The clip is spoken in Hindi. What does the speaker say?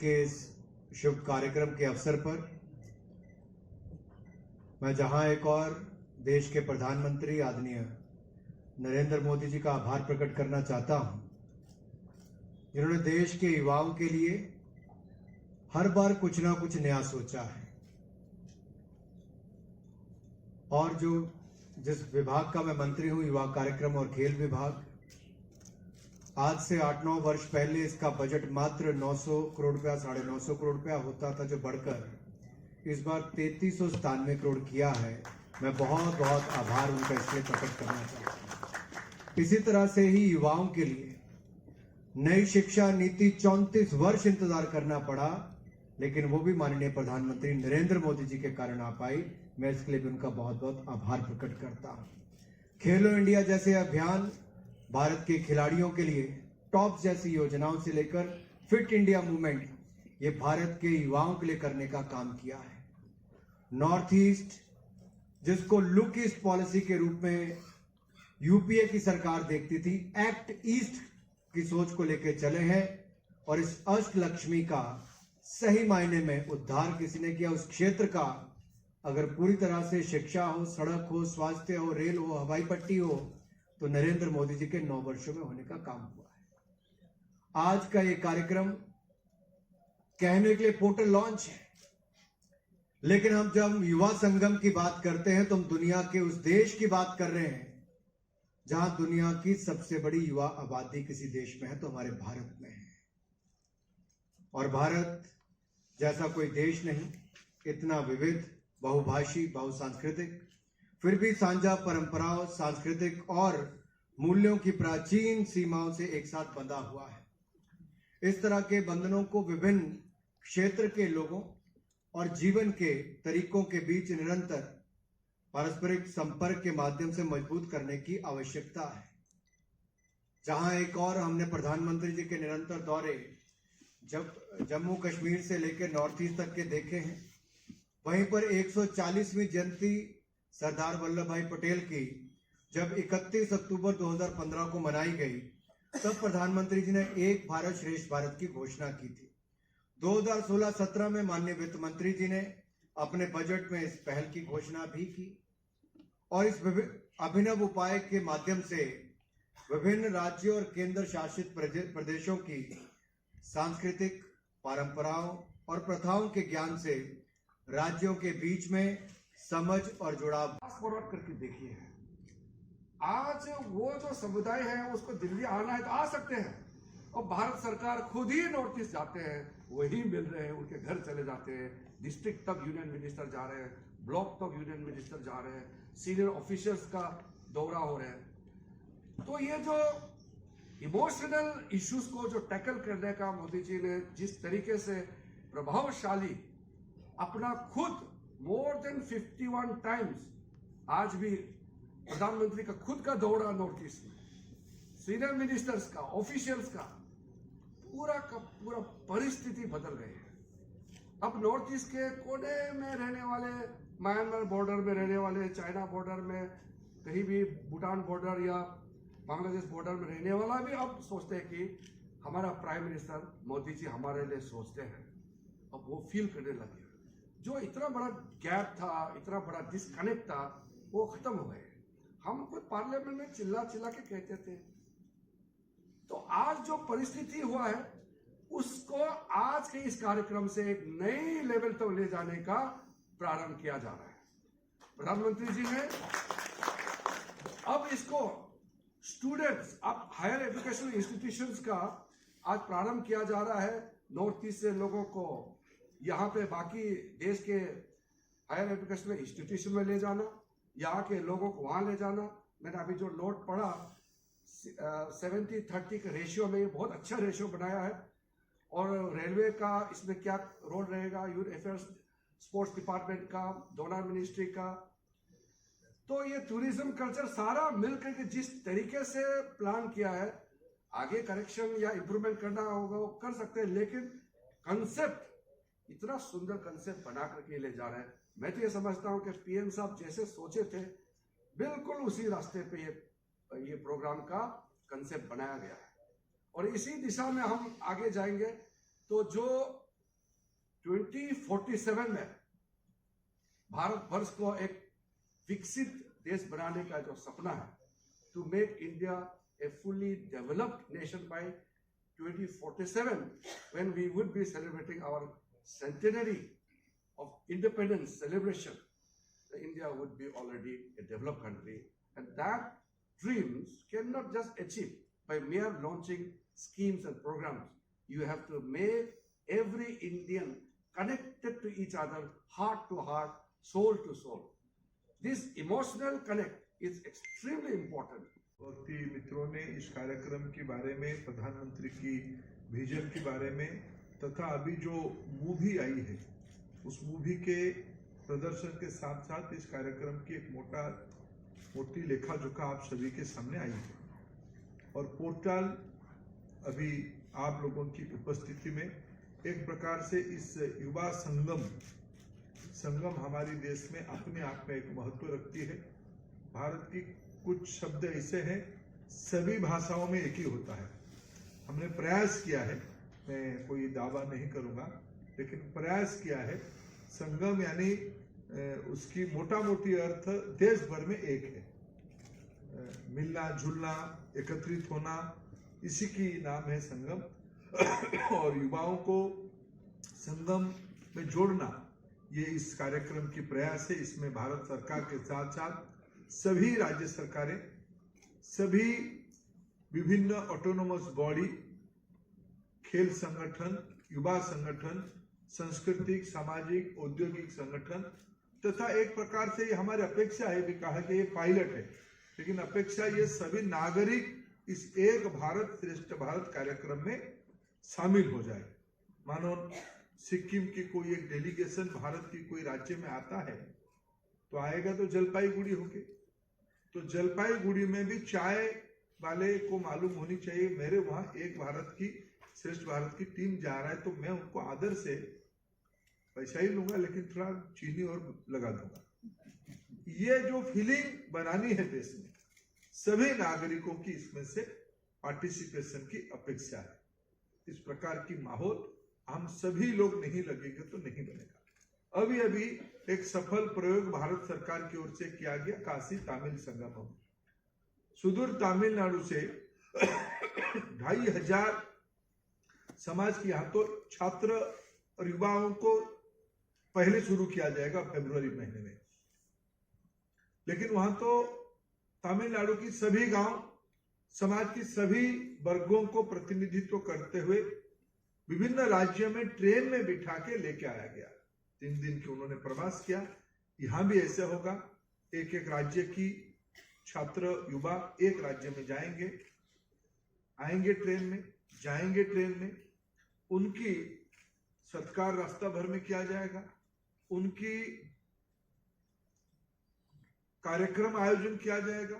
के इस शुभ कार्यक्रम के अवसर पर मैं जहां एक और देश के प्रधानमंत्री आदरणीय नरेंद्र मोदी जी का आभार प्रकट करना चाहता हूं, जिन्होंने देश के युवाओं के लिए हर बार कुछ ना कुछ नया सोचा है और जिस विभाग का मैं मंत्री हूं, युवा कार्यक्रम और खेल विभाग, आज से 8-9 वर्ष पहले इसका बजट मात्र 900 करोड़ रुपया, 950 करोड़ रुपया होता था, जो बढ़कर इस बार 3397 करोड़ किया है। मैं बहुत बहुत आभार उनका इसलिए प्रकट करना चाहता हूं। इसी तरह से ही युवाओं के लिए नई शिक्षा नीति 34 वर्ष इंतजार करना पड़ा, लेकिन वो भी माननीय प्रधानमंत्री नरेंद्र मोदी जी के कारण आ पाई। मैं इसके लिए भी उनका बहुत बहुत आभार प्रकट करता हूं। खेलो इंडिया जैसे अभियान भारत के खिलाड़ियों के लिए, टॉप जैसी योजनाओं से लेकर फिट इंडिया मूवमेंट, ये भारत के युवाओं के लिए करने का काम किया है। नॉर्थ ईस्ट, जिसको लुक ईस्ट पॉलिसी के रूप में यूपीए की सरकार देखती थी, एक्ट ईस्ट की सोच को लेकर चले हैं और इस अष्टलक्ष्मी का सही मायने में उद्धार किसी ने किया। उस क्षेत्र का अगर पूरी तरह से शिक्षा हो, सड़क हो, स्वास्थ्य हो, रेल हो, हवाई पट्टी हो, तो नरेंद्र मोदी जी के 9 वर्षों में होने का काम हुआ है। आज का ये कार्यक्रम कहने के लिए पोर्टल लॉन्च है, लेकिन हम जब युवा संगम की बात करते हैं तो हम दुनिया के उस देश की बात कर रहे हैं जहां दुनिया की सबसे बड़ी युवा आबादी किसी देश में है तो हमारे भारत में है। और भारत जैसा कोई देश नहीं, इतना विविध, बहुभाषी, बहुसांस्कृतिक, फिर भी साझा परंपराओं, सांस्कृतिक और मूल्यों की प्राचीन सीमाओं से एक साथ बंधा हुआ है। इस तरह के बंधनों को विभिन्न क्षेत्र के लोगों और जीवन के तरीकों के बीच निरंतर पारस्परिक संपर्क के माध्यम से मजबूत करने की आवश्यकता है। जहां एक और हमने प्रधानमंत्री जी के निरंतर दौरे जब जम्मू कश्मीर से लेकर नॉर्थ ईस्ट तक के देखे हैं, वहीं पर 140वीं जयंती सरदार वल्लभ भाई पटेल की जब 31 अक्टूबर 2015 को मनाई गई, तब प्रधानमंत्री जी ने एक भारत श्रेष्ठ भारत की घोषणा की थी। 2016-17 में माननीय वित्त मंत्री जी ने अपने बजट में इस पहल की घोषणा भी की और इस अभिनव उपाय के माध्यम से विभिन्न राज्यों और केंद्र शासित प्रदेशों की सांस्कृतिक परंपराओं और प्रथाओं के ज्ञान से राज्यों के बीच में समझ और जुड़ाव फॉरवर्ड करके देखिए। आज वो जो समुदाय है उसको दिल्ली आना है तो आ सकते हैं, और भारत सरकार खुद ही नॉर्थ ईस्ट जाते हैं, वही मिल रहे हैं, उनके घर चले जाते हैं, डिस्ट्रिक्ट तक यूनियन मिनिस्टर जा रहे हैं, ब्लॉक तक यूनियन मिनिस्टर जा रहे हैं, सीनियर ऑफिसर्स का दौरा हो रहा है। तो ये जो इमोशनल इश्यूज को जो टैकल करने का मोदी जी ने जिस तरीके से प्रभावशाली अपना खुद मोर देन 51 टाइम्स, आज भी प्रधानमंत्री का खुद का दौरा नॉर्थ ईस्ट में, सीनियर मिनिस्टर्स का, ऑफिशियल्स का पूरा परिस्थिति बदल गई है। अब नॉर्थ ईस्ट के कोने में रहने वाले, म्यांमार बॉर्डर में रहने वाले, चाइना बॉर्डर में, कहीं भी भूटान बॉर्डर या बांग्लादेश बॉर्डर में रहने वाला भी अब सोचते हैं कि हमारा प्राइम मिनिस्टर मोदी जी हमारे लिए सोचते हैं। अब वो फील करने लगे जो इतना बड़ा गैप था, इतना बड़ा डिस्कनेक्ट था, वो खत्म हो गए। हम कोई पार्लियामेंट में चिल्ला चिल्ला के कहते थे, तो आज जो परिस्थिति हुआ है उसको आज के इस कार्यक्रम से एक नई लेवल तक ले जाने का प्रारंभ किया जा रहा है। प्रधानमंत्री जी ने अब इसको स्टूडेंट्स, अब हायर एजुकेशनल इंस्टीट्यूशंस का आज प्रारंभ किया जा रहा है। नॉर्थ ईस्ट से लोगों को यहाँ पे बाकी देश के हायर एजुकेशनल इंस्टीट्यूशन में ले जाना, यहाँ के लोगों को वहाँ ले जाना। मैंने अभी जो नोट पढ़ा 70-30 के रेशियो में, ये बहुत अच्छा रेशियो बनाया है। और रेलवे का इसमें क्या रोल रहेगा, यूथ अफेयर्स, स्पोर्ट्स डिपार्टमेंट का, डोनर मिनिस्ट्री का, तो ये टूरिज्म कल्चर सारा मिलकर के जिस तरीके से प्लान किया है, आगे करेक्शन या इंप्रूवमेंट करना होगा वो कर सकते हैं, लेकिन कंसेप्ट इतना सुंदर कंसेप्ट बना करके ले जा रहे हैं। मैं तो ये समझता हूं कि पीएम साहब जैसे सोचे थे बिल्कुल उसी रास्ते पे ये प्रोग्राम का कंसेप्ट बनाया गया है और इसी दिशा में हम आगे जाएंगे। तो जो 2047 में भारत वर्ष को एक विकसित देश बनाने का जो सपना है, to make India a fully developed nation by 2047, when we would be celebrating our centenary of independence celebration, India would be already a developed country, and that dreams cannot just achieve by mere launching schemes and programs. You have to make every Indian connected to each other, heart to heart, soul to soul. This emotional connect is extremely important. वक्ती मित्रों ने इस कार्यक्रम के बारे में, प्रधानमंत्री की विजन के बारे में तथा अभी जो मूवी आई है उस मूवी के प्रदर्शन के साथ साथ इस कार्यक्रम की एक मोटी लेखा जोखा आप सभी के सामने आई है और पोर्टल अभी आप लोगों की उपस्थिति में एक प्रकार से इस युवा संगम हमारे देश में अपने आप में एक महत्व रखती है। भारत की कुछ शब्द ऐसे हैं, सभी भाषाओं में एक ही होता है। हमने प्रयास किया है, मैं कोई दावा नहीं करूंगा, लेकिन प्रयास किया है। संगम यानी उसकी मोटा मोटी अर्थ देश भर में एक है। मिलना जुलना, एकत्रित होना, इसी की नाम है संगम। और युवाओं को संगम में जोड़ना, ये इस कार्यक्रम की प्रयास है। इसमें भारत सरकार के साथ साथ सभी राज्य सरकारें, सभी विभिन्न ऑटोनोमस बॉडी, खेल संगठन, युवा संगठन, सांस्कृतिक, सामाजिक, औद्योगिक संगठन तथा एक प्रकार से ये हमारी अपेक्षा है, भी कहा कि ये पायलट है, लेकिन अपेक्षा ये सभी नागरिक इस एक भारत श्रेष्ठ भारत कार्यक्रम में शामिल हो जाए। मानो सिक्किम की कोई एक डेलीगेशन भारत की कोई राज्य में आता है तो आएगा तो जलपाईगुड़ी होके, तो जलपाईगुड़ी में भी चाय वाले को मालूम होनी चाहिए मेरे वहां एक भारत की श्रेष्ठ भारत की टीम जा रहा है, तो मैं उनको आदर से पैसा ही लूंगा लेकिन थोड़ा चीनी और लगा दूंगा। ये जो फीलिंग बनानी है देश में, सभी नागरिकों की इसमें से पार्टिसिपेशन की अपेक्षा है। इस प्रकार की माहौल हम सभी लोग नहीं लगेंगे तो नहीं बनेगा। अभी अभी एक सफल प्रयोग भारत सरकार की ओर से किया गया, काशी तमिल संगम। सुदूर तमिलनाडु से 2500 समाज के यहाँ तो छात्र और युवाओं को पहले शुरू किया जाएगा फरवरी महीने में, लेकिन वहां तो तमिलनाडु की सभी गांव, समाज की सभी वर्गों को प्रतिनिधित्व करते हुए विभिन्न राज्यों में ट्रेन में बिठा के लेके आया गया। 3 दिन की उन्होंने प्रवास किया। यहां भी ऐसे होगा, एक एक राज्य की छात्र युवा एक राज्य में जाएंगे, आएंगे ट्रेन में, जाएंगे ट्रेन में, उनकी सत्कार रास्ता भर में किया जाएगा, उनकी कार्यक्रम आयोजन किया जाएगा।